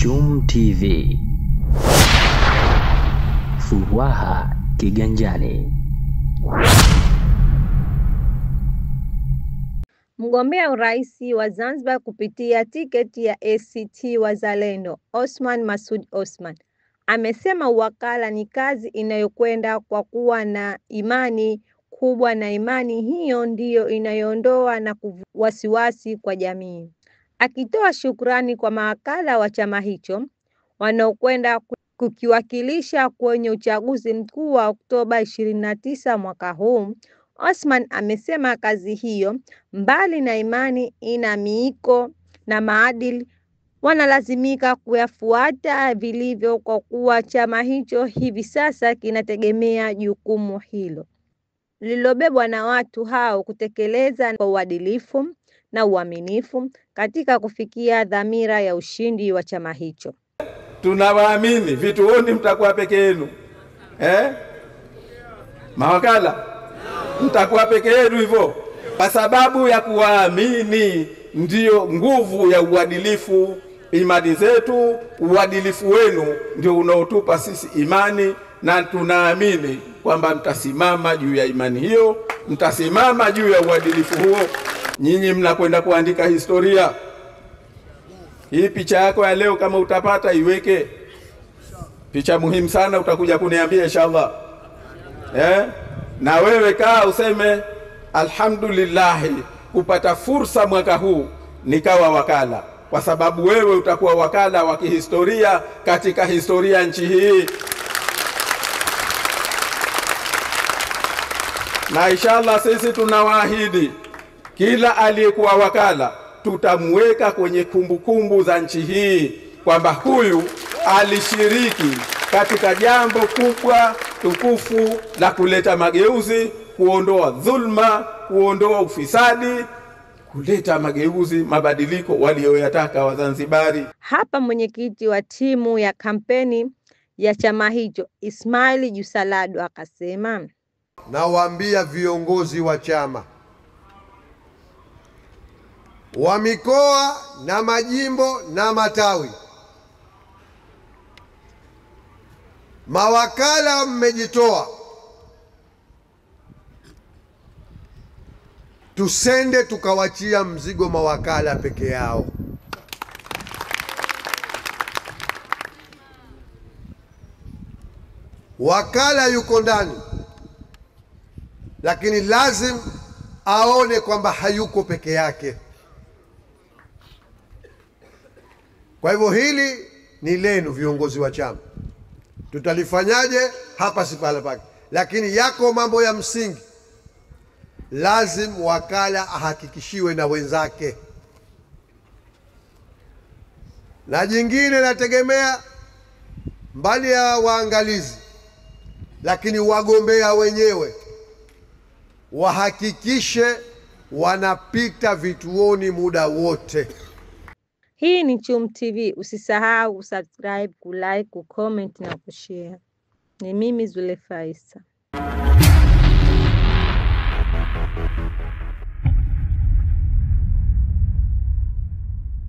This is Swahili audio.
Chum TV. Furaha kiganjani. Mgombea urais wa Zanzibar kupitia tiketi ya ACT Wazalendo, Othman Masoud Othman, amesema uwakala ni kazi inayokwenda kwa kuwa na imani kubwa, na imani hiyo ndiyo inayoondoa na wasiwasi kwa jamii. Akitoa shukrani kwa mawakala wa chama hicho wanaokwenda kukiwakilisha kwenye uchaguzi mkuu wa Oktoba 29 mwaka huu, Othman amesema kazi hiyo, mbali na imani, ina miiko na maadili wanalazimika kuyafuata vilivyo, kwa kuwa chama hicho hivi sasa kinategemea jukumu hilo lililobebwa na watu hao kutekeleza kwa uadilifu na uaminifu katika kufikia dhamira ya ushindi wa chama hicho. Tunawaamini, vituoni mtakuwa peke yenu. Mawakala mtakuwa peke yenu hivyo, kwa sababu ya kuwaamini ndiyo nguvu ya uadilifu. Imani zetu, uadilifu wenu ndio unaotupa sisi imani, na tunaamini kwamba mtasimama juu ya imani hiyo, mtasimama juu ya uadilifu huo. Nyinyi mnakwenda kuandika historia. Hii picha yako ya leo kama utapata iweke. Picha muhimu sana, utakuja kuniambia inshallah. Na wewe kaa useme alhamdulillah kupata fursa mwaka huu nikawa wakala, kwa sababu wewe utakuwa wakala wa kihistoria katika historia nchi hii. Na inshallah sisi tunawaahidi kila aliyekuwa wakala tutamweka kwenye kumbukumbu za nchi hii kwamba huyu alishiriki katika jambo kubwa tukufu la kuleta mageuzi, kuondoa dhulma, kuondoa ufisadi, kuleta mageuzi, mabadiliko walioyataka Wazanzibari. Hapa mwenyekiti wa timu ya kampeni ya chama hicho, Ismail Jusalado, akasema, nawaambia viongozi wa chama wa mikoa na majimbo na matawi, mawakala mmejitoa, tusende tukawachia mzigo mawakala peke yao. Wakala yuko ndani, lakini lazim aone kwamba hayuko peke yake. Kwa hivyo hili ni lenu viongozi wa chama. Tutalifanyaje? Hapa si pahala pake, lakini yako mambo ya msingi lazim wakala ahakikishiwe na wenzake, na jingine nategemea mbali ya waangalizi, lakini wagombea wenyewe wahakikishe wanapita vituoni muda wote. Hii ni Chum TV. Usisahau kusubscribe, kulike, kucomment na kushare. Ni mimi Zulaifa Isa.